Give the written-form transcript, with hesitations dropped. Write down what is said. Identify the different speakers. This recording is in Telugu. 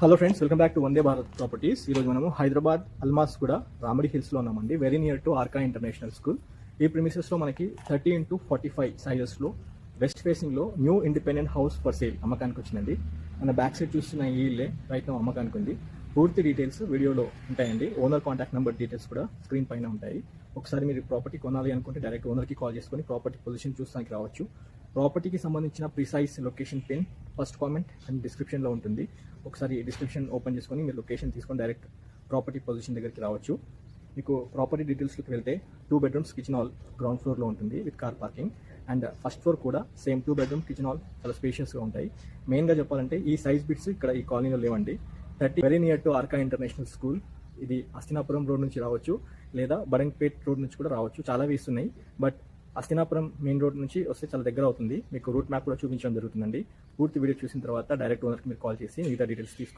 Speaker 1: Hello friends, welcome back to Vande Bharat properties. ఈరోజు మనము హైదరాబాద్ అల్మాస్ కూడా రామడి హిల్స్లో ఉన్నామండి, very near to Arka international school. ఈ ప్రిమిసెస్లో మనకి 30x45 సైజెస్లో వెస్ట్ ఫేసింగ్లో new independent house for sale అమ్మకానికి వచ్చిందండి. మన బ్యాక్ సైడ్ చూస్తున్న ఈ ఇల్లే రైట్ నౌ అమ్మకానికి ఉంది. పూర్తి డీటెయిల్స్ వీడియోలో ఉంటాయండి. ఓనర్ కాంటాక్ట్ నెంబర్ డీటెయిల్స్ కూడా స్క్రీన్ పైన ఉంటాయి. ఒకసారి మీరు ప్రాపర్టీ కొనాలి అనుకుంటే డైరెక్ట్ ఓనర్కి కాల్ చేసుకొని ప్రాపర్టీ పొజిషన్ చూస్తానికి రావచ్చు. ప్రాపర్టీకి సంబంధించిన precise location pin first comment and డిస్క్రిప్షన్లో ఉంటుంది. ఒకసారి డిస్క్రిప్షన్ ఓపెన్ చేసుకొని మీరు లొకేషన్ తీసుకొని డైరెక్ట్ ప్రాపర్టీ పొజిషన్ దగ్గరికి రావచ్చు. మీకు ప్రాపర్టీ డీటెయిల్స్లోకి వెళ్తే 2 bedrooms కిచెన్ హాల్ గ్రౌండ్ ఫ్లోర్లో ఉంటుంది with car parking. And first floor కూడా సేమ్ 2 bedroom కిచెన్ హాల్ చాలా స్పేషియస్గా ఉంటాయి. మెయిన్గా చెప్పాలంటే ఈ సైజ్ బిట్స్ ఇక్కడ ఈ కాలనీలో లేవండి. 30 very near to Arka international school. ఇది అస్తినాపురం రోడ్ నుంచి రావచ్చు, లేదా బడంగ్పేట్ రోడ్ నుంచి కూడా రావచ్చు. చాలా వేస్ ఉన్నాయి, బట్ అస్తినాపురం మెయిన్ రోడ్ నుంచి వస్తే చాలా దగ్గర అవుతుంది. మీకు రూట్ మ్యాప్ కూడా చూపించడం జరుగుతుందండి. పూర్తి వీడియో చూసిన తర్వాత డైరెక్ట్ ఓనర్కి మీరు కాల్ చేసి మిగతా డీటెయిల్స్ తీసుకోవాలి.